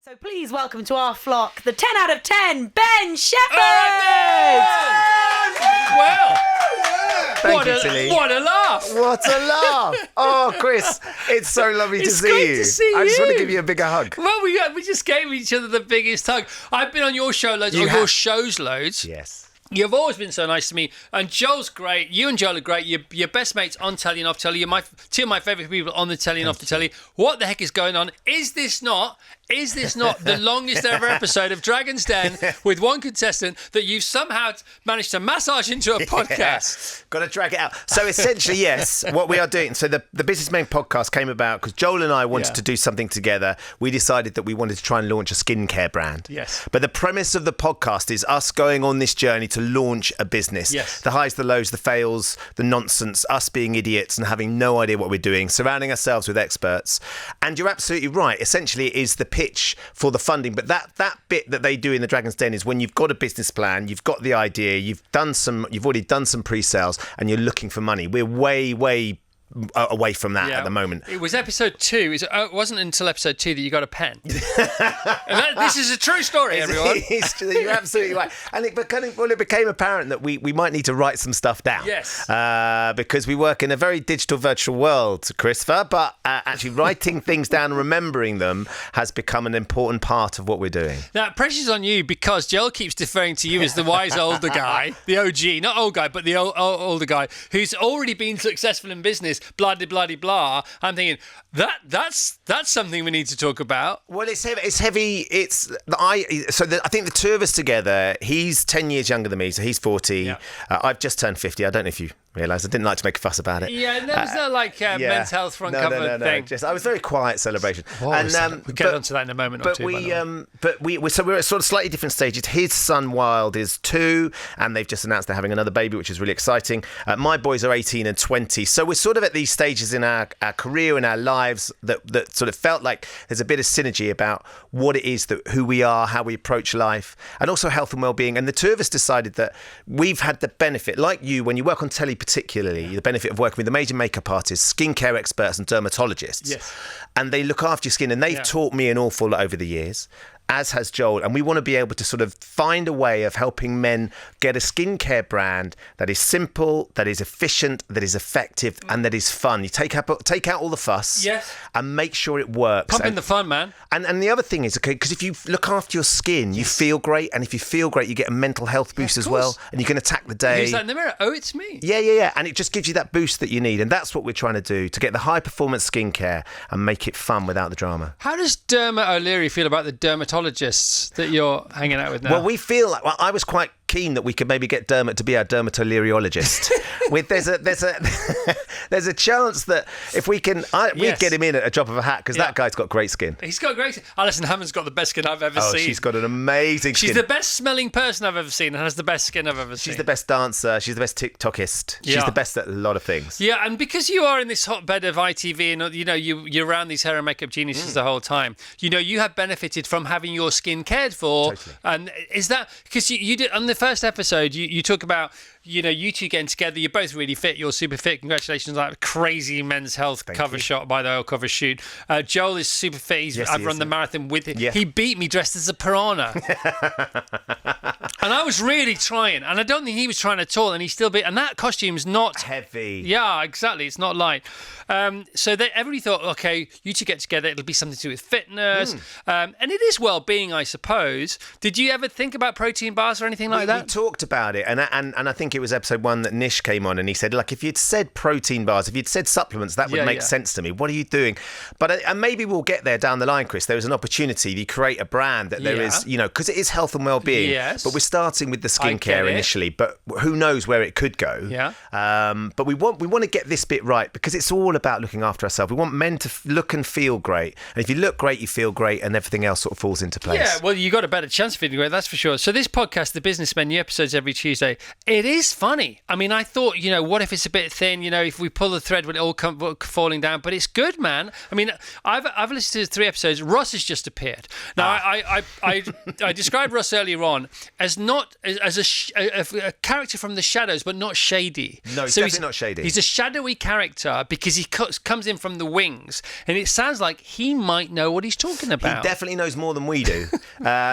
So please welcome to our flock the 10 out of 10, Ben Shephard! Well, Thank you, Tilly. what a laugh! What a laugh! Oh, Chris, it's so lovely to see great you. to see I just want to you. give you a bigger hug. Well, we just gave each other the biggest hug. I've been on your show loads, your shows loads. Yes. You've always been so nice to me, and Joel's great. You and Joel are great. You're best mates on telly and off telly. You're two of my favourite people on the telly and off the telly. What the heck is going on? Is this not the longest ever episode of Dragon's Den with one contestant that you've somehow managed to massage into a podcast? Got to drag it out. So essentially, yes, what we are doing. So the Businessmen podcast came about because Joel and I wanted to do something together. We decided that we wanted to try and launch a skincare brand. Yes. But the premise of the podcast is us going on this journey to launch a business. Yes. The highs, the lows, the fails, the nonsense, us being idiots and having no idea what we're doing, surrounding ourselves with experts. And you're absolutely right. Essentially, it is the pitch for the funding. But that bit that they do in the Dragon's Den is when you've got a business plan, you've got the idea, you've already done some pre-sales, and you're looking for money. We're way away from that at the moment. It was episode 2. It wasn't until episode 2 that you got a pen. This is a true story, everyone. You're absolutely right. And it became apparent that we might need to write some stuff down. Yes. Because we work in a very digital, virtual world, Christopher, but actually writing things down and remembering them has become an important part of what we're doing. Now, pressure's on you because Joel keeps deferring to you as the wise older guy, the OG, not old guy, but the older guy who's already been successful in business, blah, blah, blah, blah. I'm thinking, that's something we need to talk about. Well, it's heavy. I think the two of us together, he's 10 years younger than me, so he's 40. Yeah. I've just turned 50. I don't know if you realise. I didn't like to make a fuss about it. Yeah, there was no men's health front cover thing. I was very quiet celebration. We'll get onto that in a moment or two. But we're at sort of slightly different stages. His son Wild is 2, and they've just announced they're having another baby, which is really exciting. My boys are 18 and 20, so we're sort of at these stages in our career and our lives that sort of felt like there's a bit of synergy about what it is who we are, how we approach life, and also health and well-being. And the two of us decided that we've had the benefit, like you, when you work on telly particularly, the benefit of working with the major makeup artists, skincare experts and dermatologists. Yes. And they look after your skin, and they've taught me an awful lot over the years, as has Joel. And we want to be able to sort of find a way of helping men get a skincare brand that is simple, that is efficient, that is effective, and that is fun. You take out all the fuss, and make sure it works. Pump in the fun, man. And the other thing is, okay, because if you look after your skin, you feel great, and if you feel great, you get a mental health boost as well, and you can attack the day. Who's that in the mirror? Oh, it's me. Yeah. And it just gives you that boost that you need, and that's what we're trying to do, to get the high-performance skincare and make it fun without the drama. How does Dermot O'Leary feel about the dermatologists that you're hanging out with now? Well, we feel like I was quite keen that we could maybe get Dermot to be our dermatoleriologist. There's a chance that if we can, we'd get him in at a drop of a hat, because that guy's got great skin. He's got great skin. Alison Hammond's got the best skin I've ever seen. She's got an amazing skin. She's the best smelling person I've ever seen and has the best skin I've ever seen. She's the best dancer. She's the best TikTokist. She's the best at a lot of things. Yeah, and because you are in this hotbed of ITV and you're around these hair and makeup geniuses the whole time, you have benefited from having your skin cared for. Totally. And is that because you did on the first episode? You talk about you two getting together. You're both really fit. You're super fit. Congratulations on that crazy Men's Health cover shot by the oil cover shoot. Joel is super fit. I've run the marathon with him. Yeah. He beat me dressed as a piranha. And I was really trying, and I don't think he was trying at all, and he still beat. And that costume's not heavy. Yeah, exactly. It's not light. So everybody thought, okay, you two get together. It'll be something to do with fitness, and it is well-being, I suppose. Did you ever think about protein bars or anything like that? We talked about it, and I think it was episode 1 that Nish came on, and he said, like, if you'd said protein bars, if you'd said supplements, that would make sense to me. What are you doing? But and maybe we'll get there down the line, Chris. There is an opportunity to create a brand that there is, because it is health and well-being. Yes. But we're starting with the skincare initially, but who knows where it could go. Yeah. But we want to get this bit right, because it's all about looking after ourselves. We want men to look and feel great, and if you look great, you feel great, and everything else sort of falls into place. Yeah, well, you got a better chance of feeling great, that's for sure. So this podcast, The Businessmen, new episodes every Tuesday. It is funny. I mean, I thought, what if it's a bit thin? If we pull the thread, will it all come falling down? But it's good, man. I mean, I've listened to 3 episodes. Ross has just appeared. Now, I described Ross earlier on as not as a character from the shadows, but not shady. No, he's definitely not shady. He's a shadowy character because he comes in from the wings, and it sounds like he might know what he's talking about. He definitely knows more than we do.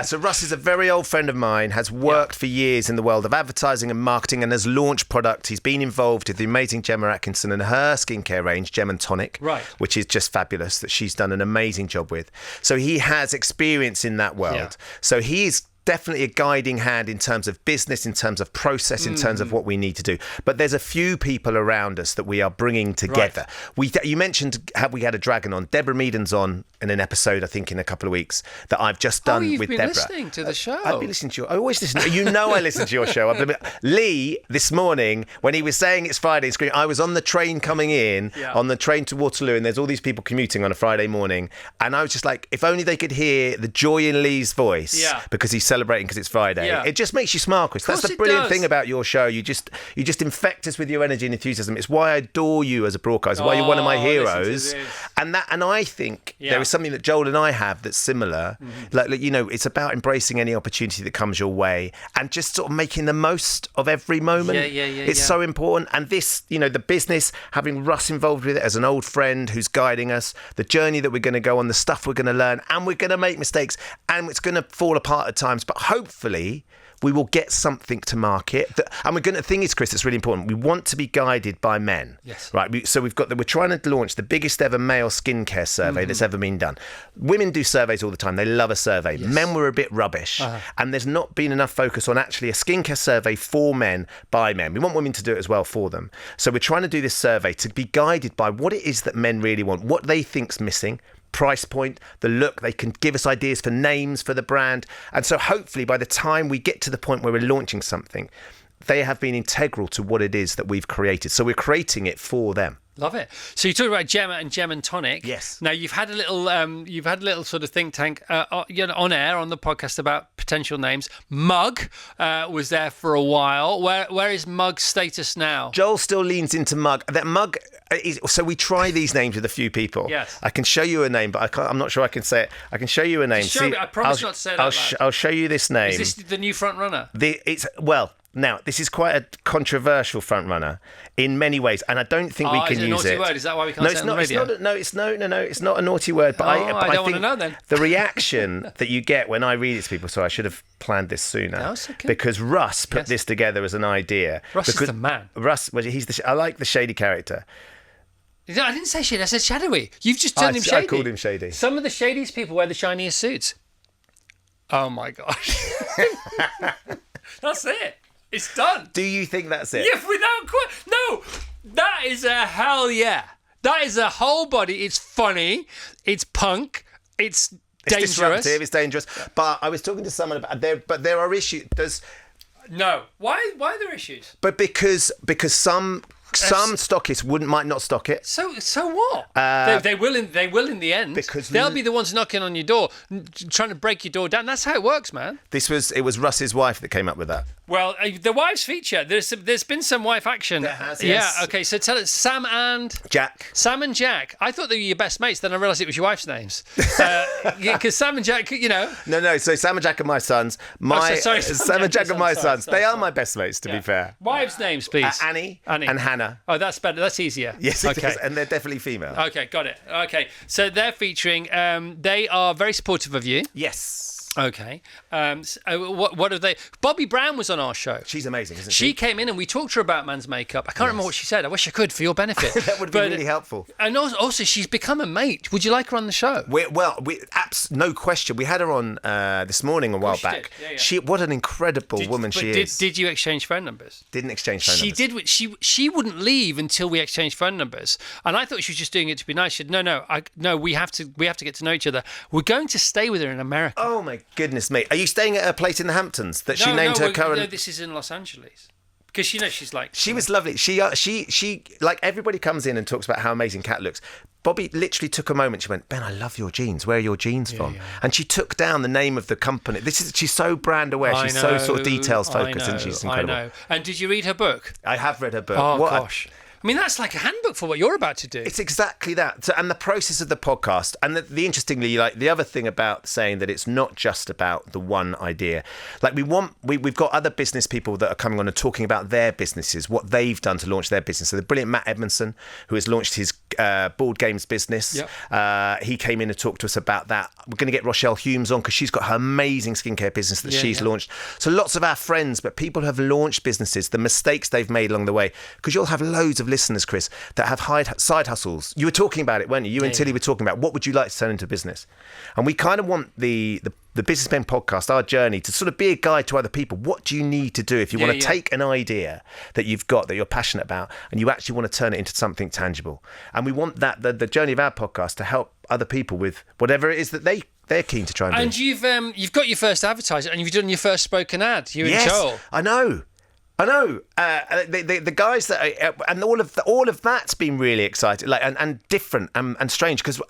So Russ is a very old friend of mine, has worked for years in the world of advertising and marketing, and has launched product. He's been involved with the amazing Gemma Atkinson and her skincare range, Gem and Tonic, which is just fabulous, that she's done an amazing job with. So he has experience in that world. Yeah. So he is definitely a guiding hand in terms of business, in terms of process, in terms of what we need to do. But there's a few people around us that we are bringing together. You mentioned how we had a dragon on. Deborah Meaden's on in an episode, I think, in a couple of weeks that I've just done with Deborah. You've been listening to the show. I've been listening to I always listen. You know I listen to your show. Lee, this morning, when he was saying it's Friday, I was on the train coming in, on the train to Waterloo, and there's all these people commuting on a Friday morning. And I was just like, if only they could hear the joy in Lee's voice, because he's celebrating because it's Friday. It just makes you smile, Chris. That's the brilliant thing about your show. You just infect us with your energy and enthusiasm. It's why I adore you as a broadcaster. Why you're one of my heroes. And I think there is something that Joel and I have that's similar. Like, it's about embracing any opportunity that comes your way and just sort of making the most of every moment. It's so important. And this, the business, having Russ involved with it as an old friend who's guiding us, the journey that we're going to go on, the stuff we're going to learn, and we're going to make mistakes, and it's going to fall apart at times, but hopefully we will get something to market. And the thing is, Chris, it's really important. We want to be guided by men. Yes. Right. So we're trying to launch the biggest ever male skincare survey that's ever been done. Women do surveys all the time. They love a survey. Yes. Men were a bit rubbish. And there's not been enough focus on actually a skincare survey for men by men. We want women to do it as well for them. So we're trying to do this survey to be guided by what it is that men really want, what they think's missing, price point, the look. They can give us ideas for names for the brand. And so hopefully by the time we get to the point where we're launching something, they have been integral to what it is that we've created. So we're creating it for them. Love it. So you talked about Gemma and Gem and Tonic. Yes. Now you've had a little sort of think tank on air on the podcast about potential names. Mug was there for a while. Where is Mug's status now? Joel still leans into Mug. That Mug is. So we try these names with a few people. Yes. I can show you a name, but I'm not sure I can say it. I can show you a name. Show me. I promise not to say that. I'll show you this name. Is this the new front runner? Now, this is quite a controversial front runner in many ways, and I don't think we can use it. Is it a naughty word? Is that why we can't say it on the radio? It's not a naughty word. But I don't want to know then. The reaction that you get when I read it to people, so I should have planned this sooner. No, it's okay. Because Russ put this together as an idea. Russ is the man. Russ, I like the shady character. I didn't say shady, I said shadowy. You've just turned him shady. I called him shady. Some of the shadiest people wear the shiniest suits. Oh my gosh. That's it. It's done. Do you think that's it? Yeah, without question. No, that is a hell yeah. That is a whole body. It's funny. It's punk. It's dangerous. Disruptive. It's dangerous. But I was talking to someone about there are issues. No. Why are there issues? But because some stockists might not stock it. So what? They will in the end. Because they'll be the ones knocking on your door, trying to break your door down. That's how it works, man. It was Russ's wife that came up with that. Well, the wives feature. There's been some wife action. There has, yes. Yeah. Okay. So tell us, Sam and Jack. Sam and Jack. I thought they were your best mates. Then I realised it was your wife's names. Because Sam and Jack, No. So Sam and Jack are my sons. Sam and Jack are my sons. They are my best mates, to be fair. Wives' names, please. Annie and Hannah. Oh, that's better. That's easier. Yes, okay. And they're definitely female. Okay, got it. Okay, so they're featuring. They are very supportive of you. Yes. Okay. What have they? Bobby Brown was on our show. She's amazing, isn't she? She came in and we talked to her about men's makeup. I can't remember what she said. I wish I could for your benefit. That would be really helpful. And also, she's become a mate. Would you like her on the show? No question. We had her on this morning a while back. Yeah. What an incredible woman she is. Did you exchange phone numbers? Didn't exchange phone numbers. She wouldn't leave until we exchanged phone numbers. And I thought she was just doing it to be nice. She said, no, we have to get to know each other. We're going to stay with her in America. Oh my goodness me. Are you staying at her place in the Hamptons that she named her current? No, this is in Los Angeles. Because she's like... She was lovely. She like, everybody comes in and talks about how amazing Kat looks. Bobby literally took a moment. She went, Ben, I love your jeans. Where are your jeans from? Yeah. And she took down the name of the company. She's so brand aware. She's so sort of details focused, and she's incredible. I know. And did you read her book? I have read her book. Oh, gosh. I mean, that's like a handbook for what you're about to do. It's exactly that. So, and the process of the podcast, and the interestingly, like the other thing about saying that it's not just about the one idea. Like we've got other business people that are coming on and talking about their businesses, what they've done to launch their business. So the brilliant Matt Edmondson, who has launched his board games business. Yep. He came in and talked to us about that. We're going to get Rochelle Humes on because she's got her amazing skincare business that she's launched. So lots of our friends, but people who have launched businesses, the mistakes they've made along the way, because you'll have loads of listeners, Chris, that have side hustles. You were talking about it, weren't you? You and Tilly were talking about what would you like to turn into business? And we kind of want the Businessmen podcast, our journey, to sort of be a guide to other people. What do you need to do if you want to take an idea that you've got, that you're passionate about, and you actually want to turn it into something tangible? And we want that the journey of our podcast to help other people with whatever it is that they're keen to try and do. And you've got your first advertiser, and you've done your first spoken ad. You and Joel. I know. The guys that and all of that's been really exciting, like and different and strange, because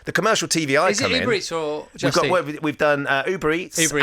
the commercial TV I come in. Is it Uber Eats or just we've done Uber Eats.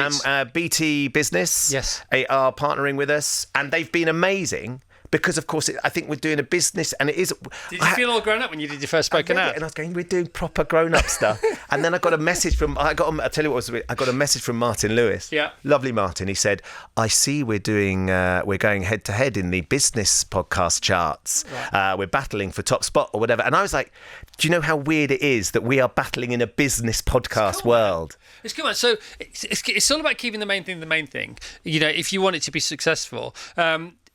BT Business. Yes, are partnering with us, and they've been amazing. Because, of course, I think we're doing a business, and it is... Did you feel all grown up when you did your first spoken ad? And I was going, we're doing proper grown-up stuff. And then I got a message from... I got a message from Martin Lewis. Yeah. Lovely Martin. He said, I see we're going head-to-head in the business podcast charts. Right. We're battling for top spot or whatever. And I was like, do you know how weird it is that we are battling in a business podcast world? It's cool, man. So it's all about keeping the main thing the main thing. You know, if you want it to be successful...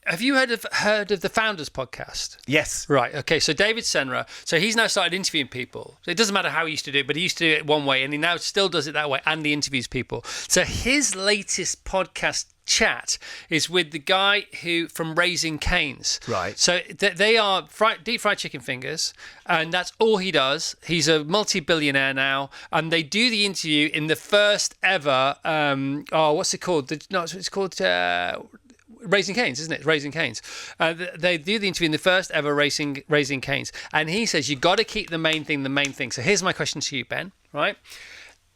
have you heard of the Founders podcast? Yes. Right. Okay. So David Senra. So he's now started interviewing people. So it doesn't matter how he used to do it, but he used to do it one way, and he now still does it that way, and he interviews people. So his latest podcast chat is with the guy who from Raising Cane's. Right. So they are deep fried chicken fingers, and that's all he does. He's a multi-billionaire now, and they do the interview in the first ever. What's it called? It's called. Raising Cane's, isn't it? Raising Cane's. They do the interview in the first ever Raising Cane's, and he says you got to keep the main thing the main thing. So here's my question to you, Ben. Right?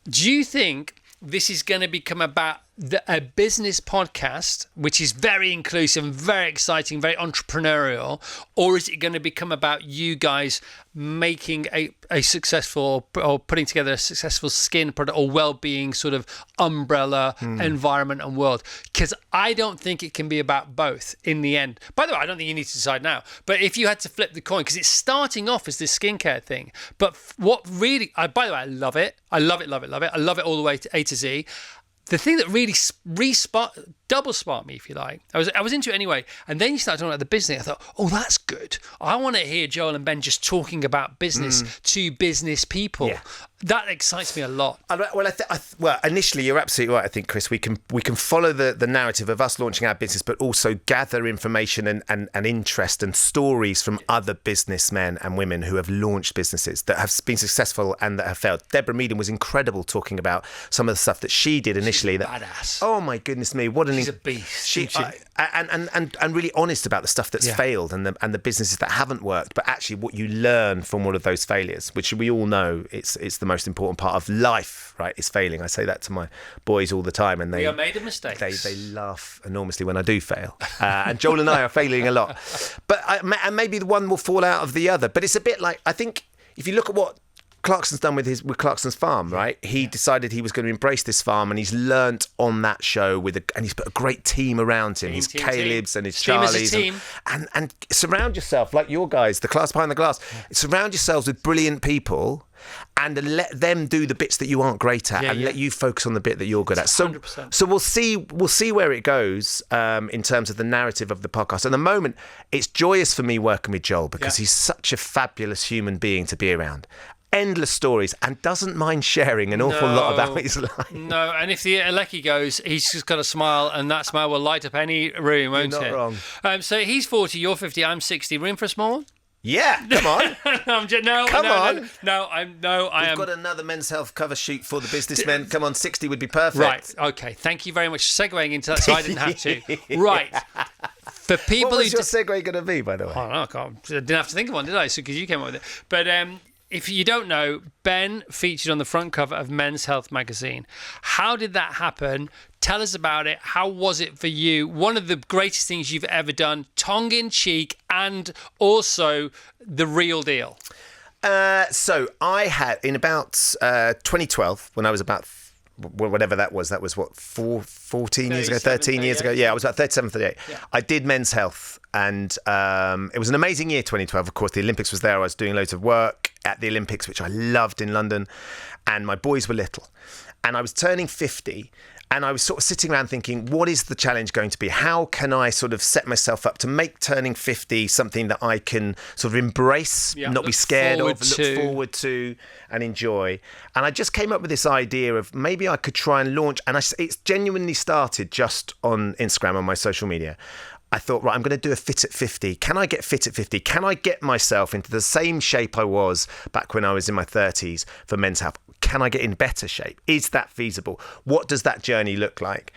Do you think this is going to become about a business podcast, which is very inclusive, very exciting, very entrepreneurial, or is it going to become about you guys making a successful or putting together a successful skin product or well-being sort of umbrella environment and world? Because I don't think it can be about both in the end. By the way, I don't think you need to decide now, but if you had to flip the coin, because it's starting off as this skincare thing, but what really, by the way, I love it. I love it all the way to A to Z. The thing that really double sparked me, if you like, I was into it anyway, and then you started talking about the business. I thought, oh, that's good. I want to hear Joel and Ben just talking about business to business people. Yeah. That excites me a lot. Well, initially, you're absolutely right. I think, Chris, we can follow the narrative of us launching our business, but also gather information and interest and stories from other businessmen and women who have launched businesses that have been successful and that have failed. Deborah Meaden was incredible talking about some of the stuff that she did initially. She's badass. Oh my goodness me! What She's a beast. And really honest about the stuff that's failed and the businesses that haven't worked, but actually what you learn from all of those failures, which we all know it's the most important part of life, right? Is failing. I say that to my boys all the time, and we are made of mistakes. They laugh enormously when I do fail, and Joel and I are failing a lot. But and maybe the one will fall out of the other. But it's a bit like, I think if you look at what Clarkson's done with Clarkson's farm, right? He decided he was going to embrace this farm, and he's learnt on that show and he's put a great team around him. His Caleb's and his Charlie's, and surround yourself like your guys, the class behind the glass. Surround yourselves with brilliant people, and let them do the bits that you aren't great at, let you focus on the bit that you're good at. So 100%. So we'll see where it goes in terms of the narrative of the podcast. At the moment, it's joyous for me working with Joel because he's such a fabulous human being to be around. Endless stories, and doesn't mind sharing an awful lot about his life. No, and if the Alecki goes, he's just got a smile, and that smile will light up any room, won't it? You're not wrong. So he's 40, you're 50, I'm 60. Room for a small one? Yeah, come on. I We've am. got another men's health cover shoot for the businessmen. Come on, 60 would be perfect. Right, okay. Thank you very much for segueing into that, so I didn't have to. Right. For people what was your segue going to be, by the way? I don't know, I didn't have to think of one, did I? Because you came up with it. But if you don't know, Ben featured on the front cover of Men's Health magazine. How did that happen? Tell us about it. How was it for you? One of the greatest things you've ever done, tongue in cheek, and also the real deal. So I had, in about 2012, when I was about, whatever that was what, 14 years ago, 13 years ago? Yeah, I was about 37, 38. Yeah. I did Men's Health, and it was an amazing year, 2012. Of course, the Olympics was there. I was doing loads of work at the Olympics, which I loved in London, and my boys were little. And I was turning 50, and I was sort of sitting around thinking, what is the challenge going to be? How can I sort of set myself up to make turning 50 something that I can sort of embrace, not be scared of, look forward to and enjoy? And I just came up with this idea of maybe I could try and launch, and it's genuinely started just on Instagram, on my social media. I thought, right, I'm going to do a Fit at 50. Can I get fit at 50? Can I get myself into the same shape I was back when I was in my 30s for Men's Health? Can I get in better shape? Is that feasible? What does that journey look like?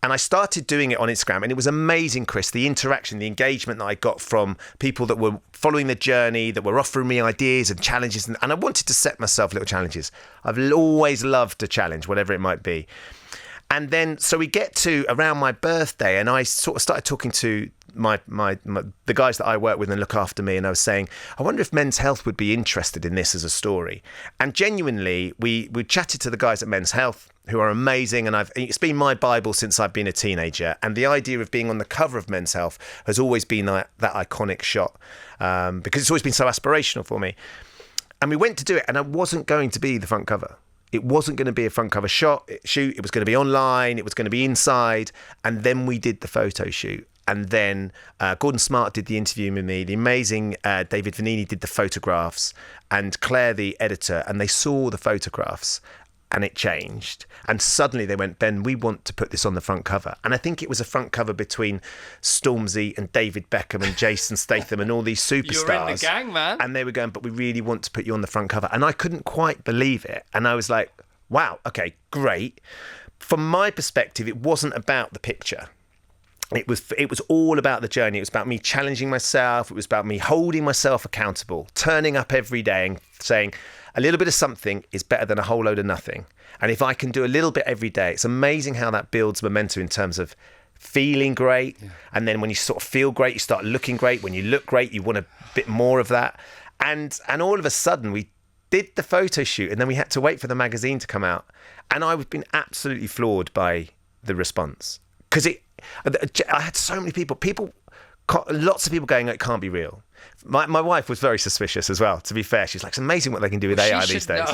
And I started doing it on Instagram, and it was amazing, Chris, the interaction, the engagement that I got from people that were following the journey, that were offering me ideas and challenges. And I wanted to set myself little challenges. I've always loved a challenge, whatever it might be. And then, so we get to around my birthday, and I sort of started talking to the guys that I work with and look after me, and I was saying, I wonder if Men's Health would be interested in this as a story. And genuinely, we chatted to the guys at Men's Health, who are amazing, and it's been my Bible since I've been a teenager. And the idea of being on the cover of Men's Health has always been that iconic shot, because it's always been so aspirational for me. And we went to do it, and I wasn't going to be the front cover. It wasn't going to be a front cover shoot. It was going to be online. It was going to be inside. And then we did the photo shoot. And then Gordon Smart did the interview with me. The amazing David Vanini did the photographs. And Claire, the editor. And they saw the photographs. And it changed. And suddenly they went, Ben, we want to put this on the front cover. And I think it was a front cover between Stormzy and David Beckham and Jason Statham and all these superstars. You're in the gang, man. And they were going, but we really want to put you on the front cover. And I couldn't quite believe it. And I was like, wow, okay, great. From my perspective, it wasn't about the picture. It was all about the journey. It was about me challenging myself. It was about me holding myself accountable, turning up every day and saying, a little bit of something is better than a whole load of nothing. And if I can do a little bit every day, it's amazing how that builds momentum in terms of feeling great. Yeah. And then when you sort of feel great, you start looking great. When you look great, you want a bit more of that. And all of a sudden, we did the photo shoot, and then we had to wait for the magazine to come out. And I've been absolutely floored by the response. Because I had so many people, lots of people going, it can't be real. My wife was very suspicious as well, to be fair. She's like, it's amazing what they can do with AI these days.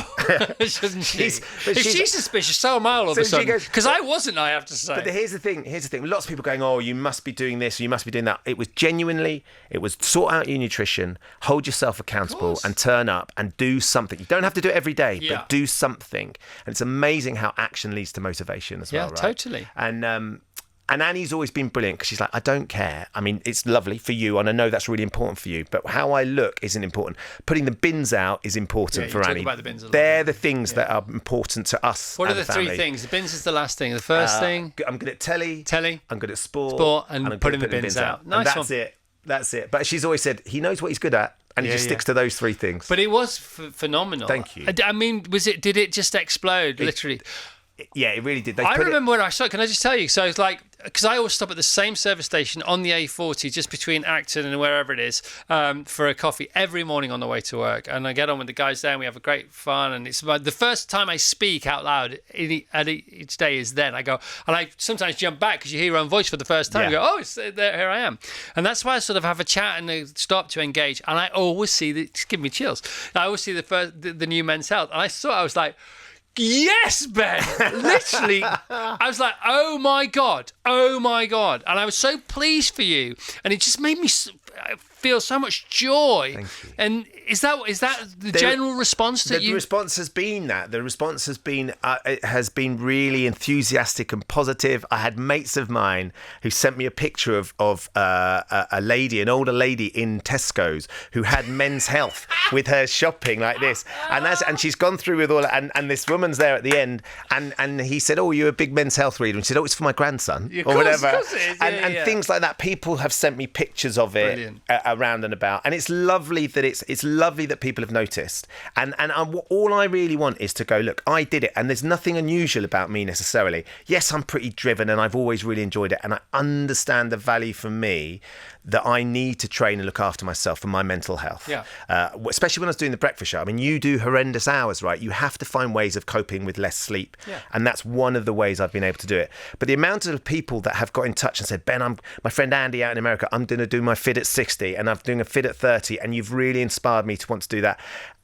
Shouldn't she? If she's suspicious, so am I all of a sudden. Because I wasn't, I have to say. But here's the thing. Lots of people going, oh, you must be doing this, or you must be doing that. It was sort out your nutrition, hold yourself accountable, and turn up and do something. You don't have to do it every day, but do something. And it's amazing how action leads to motivation as well, right? Yeah, totally. And Annie's always been brilliant because she's like, I don't care. I mean, it's lovely for you, and I know that's really important for you, but how I look isn't important. Putting the bins out is important for Annie. About the bins They're the things that are important to us. What and are the family. three things? The bins is the last thing. The first thing? I'm good at telly. I'm good at sport. And putting the bins out. Nice and that's it. But she's always said, he knows what he's good at. And he just sticks to those three things. But it was phenomenal. Thank you. I mean, did it just explode, literally? Yeah, it really did. I remember when I saw it. Can I just tell you? So it's like, because I always stop at the same service station on the A40, just between Acton and wherever it is, for a coffee every morning on the way to work. And I get on with the guys there, and we have a great fun. And it's about the first time I speak out loud each day is then. I go, and I sometimes jump back because you hear your own voice for the first time. Yeah. You go, here I am. And that's why I sort of have a chat and I stop to engage. And I always see it's giving me chills. I always see the new Men's Health, and I was like, yes, Ben! Literally, I was like, oh my God. And I was so pleased for you. And it just made me feel so much joy. Thank you. And is that the general response that The response has been that. The response has been really enthusiastic and positive. I had mates of mine who sent me a picture of an older lady in Tesco's who had Men's Health with her shopping like this. And she's gone through with all and this woman's there at the end and he said, oh, you're a big Men's Health reader? And she said, oh, it's for my grandson. Of or course, whatever. of course it is. And things like that. People have sent me pictures of it around and about, and it's lovely that it's lovely that people have noticed. And all I really want is to go, look, I did it, and there's nothing unusual about me necessarily. Yes, I'm pretty driven, and I've always really enjoyed it, and I understand the value for me that I need to train and look after myself for my mental health. Yeah. Especially when I was doing the breakfast show. I mean, you do horrendous hours, right? You have to find ways of coping with less sleep. Yeah. And that's one of the ways I've been able to do it. But the amount of people that have got in touch and said, Ben, my friend Andy out in America, I'm going to do my fit at 60 and I'm doing a fit at 30, and you've really inspired me to want to do that.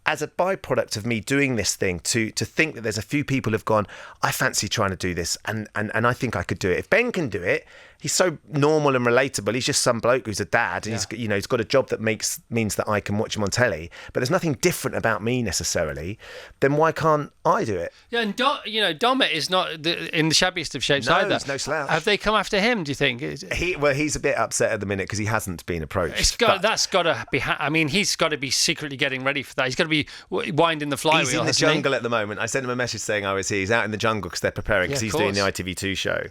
As a byproduct of me doing this thing, to think that there's a few people who've gone, I fancy trying to do this, and I think I could do it. If Ben can do it, he's so normal and relatable. He's just some bloke who's a dad, and he's got a job that means that I can watch him on telly. But there's nothing different about me necessarily. Then why can't I do it? Yeah, and Dommett is not in the shabbiest of shapes either. He's no slouch. Have they come after him? Do you think? He's a bit upset at the minute because he hasn't been approached. That's got to be. I mean, he's got to be secretly getting ready for that. He's got to be winding the flywheel. He's in the jungle at the moment. I sent him a message saying, he's out in the jungle because they're preparing, because he's doing the ITV2 show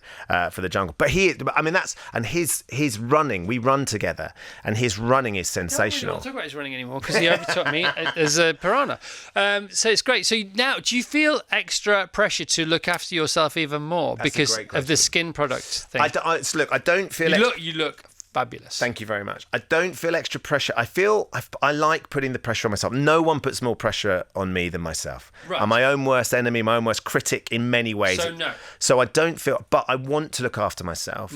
for the jungle. But his running, we run together, and his running is sensational. I don't talk about his running anymore because he overtook me as a piranha. So it's great. So now, do you feel extra pressure to look after yourself even more because of the skin product thing? I don't feel. You look fabulous. Thank you very much. I don't feel extra pressure. I like putting the pressure on myself. No one puts more pressure on me than myself. Right. I'm my own worst enemy, my own worst critic in many ways. So I don't feel, but I want to look after myself.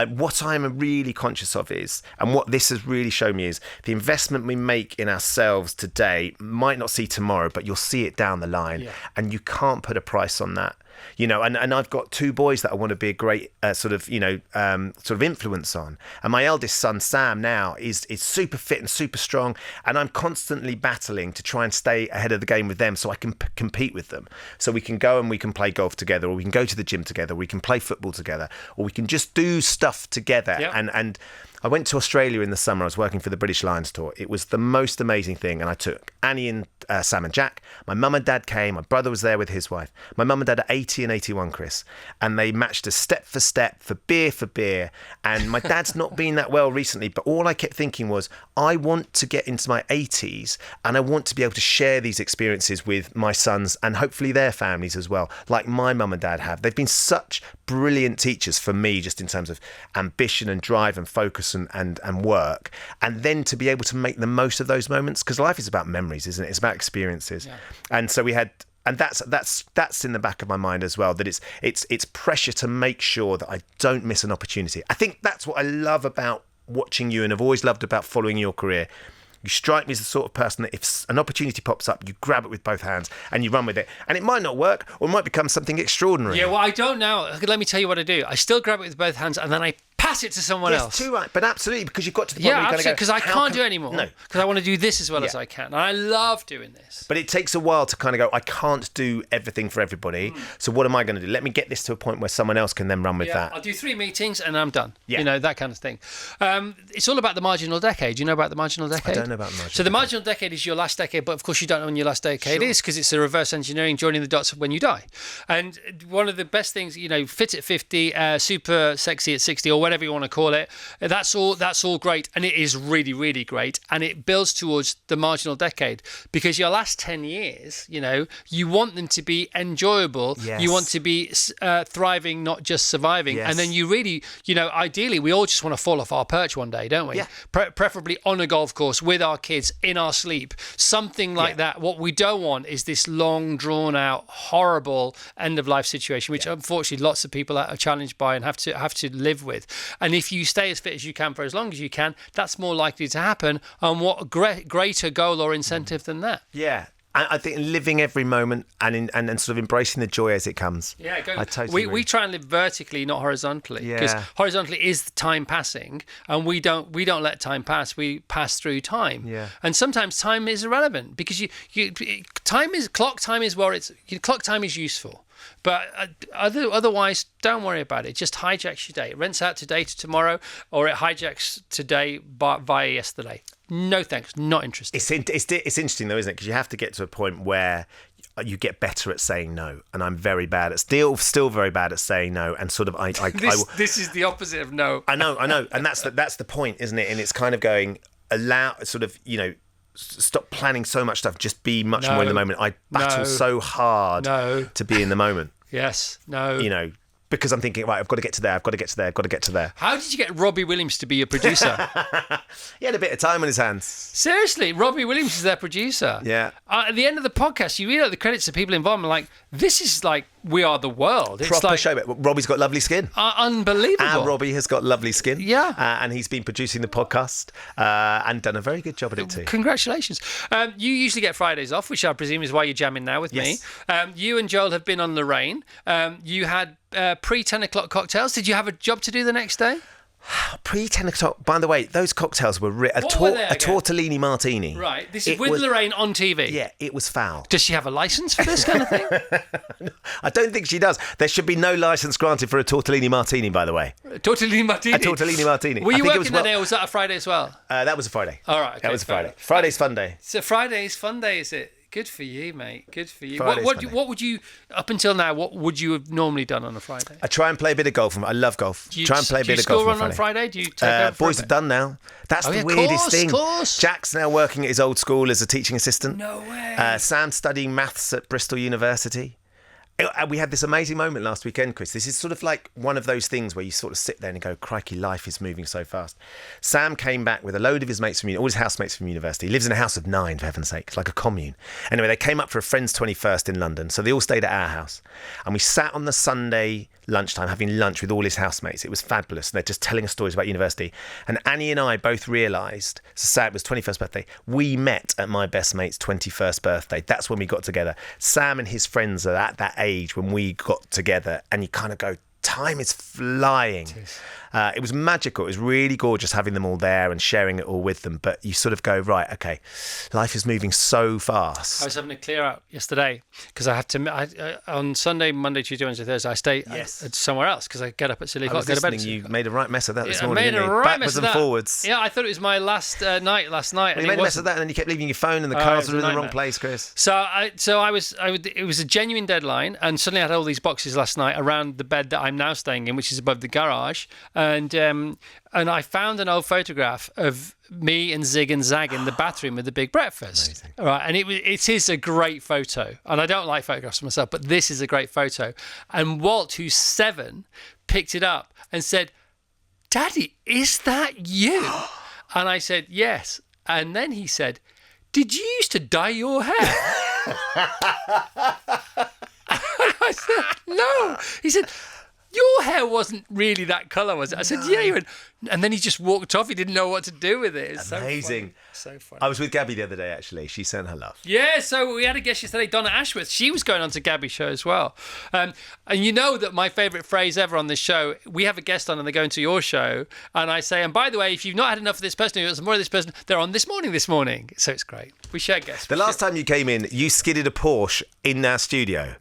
What I'm really conscious of is, and what this has really shown me is, the investment we make in ourselves today might not see tomorrow, but you'll see it down the line, and you can't put a price on that. And I've got two boys that I want to be a great sort of influence on. And my eldest son, Sam, now is super fit and super strong. And I'm constantly battling to try and stay ahead of the game with them so I can compete with them. So we can go and we can play golf together, or we can go to the gym together, or we can play football together, or we can just do stuff together. Yep. And I went to Australia in the summer. I was working for the British Lions tour. It was the most amazing thing. And I took Annie and Sam and Jack. My mum and dad came. My brother was there with his wife. My mum and dad are 80 and 81, Chris. And they matched us step for step, for beer. And my dad's not been that well recently. But all I kept thinking was, I want to get into my 80s and I want to be able to share these experiences with my sons and hopefully their families as well, like my mum and dad have. They've been such brilliant teachers for me, just in terms of ambition and drive and focus and work, and then to be able to make the most of those moments, because life is about memories, isn't it? It's about experiences. And so we had, and that's in the back of my mind as well, that it's pressure to make sure that I don't miss an opportunity. I think that's what I love about watching you, and I've always loved about following your career. You strike me as the sort of person that if an opportunity pops up, you grab it with both hands and you run with it. And it might not work, or it might become something extraordinary. Yeah, well, I don't know. Let me tell you what I do. I still grab it with both hands, and then I pass it to someone else. Yes, too right. But absolutely, because you've got to the point where you're going to go, because I can't do it anymore. No. Because I want to do this as well as I can. And I love doing this. But it takes a while to kind of go, I can't do everything for everybody. So what am I going to do? Let me get this to a point where someone else can then run with that. I'll do 3 meetings and I'm done. Yeah. You know, that kind of thing. It's all about the marginal decade. Do you know about the marginal decade? I don't know about the marginal decade. So the marginal decade is your last decade, but of course you don't know when your last decade is, because it's a reverse engineering, joining the dots when you die. And one of the best things, fit at 50, super sexy at 60, or whatever you want to call it, that's all great, and it is really, really great, and it builds towards the marginal decade, because your last 10 years, you want them to be enjoyable. Yes. You want to be thriving, not just surviving. Yes. And then you really, ideally, we all just want to fall off our perch one day, don't we? Yeah. Preferably on a golf course with our kids in our sleep, something like that. What we don't want is this long, drawn out, horrible end of life situation, which unfortunately lots of people are challenged by and have to live with. And if you stay as fit as you can for as long as you can, that's more likely to happen. And what greater goal or incentive than that? Yeah. I think living every moment and sort of embracing the joy as it comes. Yeah, I totally agree. We try and live vertically, not horizontally, because horizontally is time passing, and we don't let time pass. We pass through time, and sometimes time is irrelevant, because clock time is useful. But otherwise, don't worry about it. It just hijacks your day. It rents out today to tomorrow, or it hijacks today via yesterday. No thanks, not interested. It's interesting though, isn't it? Because you have to get to a point where you get better at saying no, and I'm very bad at still very bad at saying no, and sort of This is the opposite of no. I know, and that's the point, isn't it? And it's kind of going stop planning so much stuff, just be much more in the moment. I battle so hard to be in the moment. Yes, no. Because I'm thinking, right, I've got to get to there, I've got to get to there, I've got to get to there. How did you get Robbie Williams to be your producer? He had a bit of time on his hands. Seriously, Robbie Williams is their producer. Yeah. At the end of the podcast, you read out the credits of people involved, and like, this is like We Are the World. It's proper like, show, but Robbie's got lovely skin. Unbelievable. And Robbie has got lovely skin. Yeah. And he's been producing the podcast and done a very good job at it too. Congratulations. You usually get Fridays off, which I presume is why you're jamming now with me. You and Joel have been on Lorraine. You had pre-10 o'clock cocktails. Did you have a job to do the next day? Pre-10 o'clock. By the way, those cocktails were a tortellini martini. Right. This is with Lorraine on TV. Yeah, it was foul. Does she have a licence for this kind of thing? I don't think she does. There should be no licence granted for a tortellini martini, by the way. Tortellini martini? A tortellini martini. Were you working that day, or was that a Friday as well? That was a Friday. All right. Okay, that was a Friday. Friday's fun day. So Friday's fun day, is it? Good for you, mate. Good for you. Friday's What would you, up until now, what would you have normally done on a Friday? I try and play a bit of golf. I love golf. Try and play a bit of golf on Friday. On Friday? Do you take over boys are done now. That's the weirdest thing. Course. Jack's now working at his old school as a teaching assistant. No way. Sam's studying maths at Bristol University. We had this amazing moment last weekend, Chris. This is sort of like one of those things where you sort of sit there and go, crikey, life is moving so fast. Sam came back with a load of his mates from all his housemates from university. He lives in a house of 9, for heaven's sake. It's like a commune. Anyway, they came up for a friend's 21st in London, so they all stayed at our house. And we sat on the Sunday lunchtime having lunch with all his housemates. It was fabulous. And they're just telling us stories about university. And Annie and I both realised, so it was 21st birthday, we met at my best mate's 21st birthday. That's when we got together. Sam and his friends are at that age when we got together, and you kind of go, time is flying. It was magical. It was really gorgeous having them all there and sharing it all with them. But you sort of go, right, okay, life is moving so fast. I was having a clear out yesterday because I have to. On Sunday, Monday, Tuesday, Wednesday, Thursday, I stay somewhere else because I get up at silly o'clock. You made a right mess of that this morning. I made a right mess of that. Backwards and forwards. Yeah, I thought it was my last night last night. Well, you made a mess of that, and then you kept leaving your phone, and the cars were in the wrong place, Chris. It was a genuine deadline, and suddenly I had all these boxes last night around the bed that I'm now staying in, which is above the garage, and I found an old photograph of me and Zig and Zag in the bathroom with the big breakfast. Amazing. All right, and it is a great photo, and I don't like photographs myself, but this is a great photo. And Walt, who's 7, picked it up and said, "Daddy, is that you?" And I said, "Yes." And then he said, "Did you used to dye your hair?" I said, "No." He said, "Your hair wasn't really that colour, was it?" I said, "Yeah." He went, and then he just walked off. He didn't know what to do with it. It's amazing. So funny. I was with Gabby the other day, actually. She sent her love. Yeah, so we had a guest yesterday, Donna Ashworth. She was going on to Gabby's show as well. And you know that my favourite phrase ever on this show, we have a guest on and they go into your show, and I say, and by the way, if you've not had enough of this person, you've got some more of this person, they're on this morning. So it's great. We share guests. The last time you came in, you skidded a Porsche in our studio.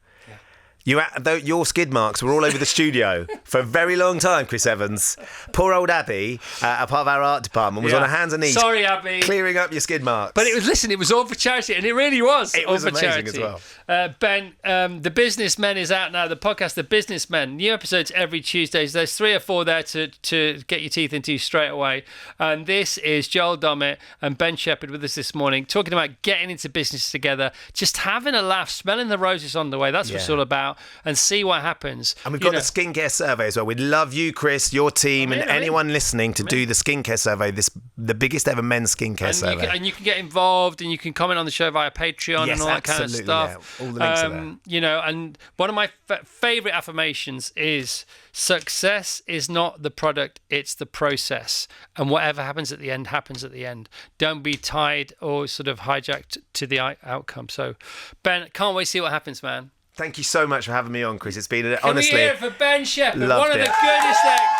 Your skid marks were all over the studio for a very long time, Chris Evans. Poor old Abby, a part of our art department, was on her hands and knees. Sorry, Abby. Clearing up your skid marks. But it was all for charity, and it really was. It was amazing as well. Ben, The Businessmen is out now, the podcast, The Businessmen. New episodes every Tuesdays. There's 3 or 4 there to get your teeth into straight away. And this is Joel Dommett and Ben Shephard with us this morning, talking about getting into business together, just having a laugh, smelling the roses on the way. That's what it's all about. And see what happens. And we've got the skincare survey as well. We'd love you, Chris, your team, and anyone listening to do the skincare survey, the biggest ever men's skincare survey. And you can get involved, and you can comment on the show via Patreon and all that kind of stuff. Yeah. All the links are there. You know, and one of my favourite affirmations is success is not the product, it's the process. And whatever happens at the end, happens at the end. Don't be tied or sort of hijacked to the outcome. So, Ben, can't wait to see what happens, man. Thank you so much for having me on, Chris. It's been honestly. Can we hear it for Ben Shephard, one of the goodest things.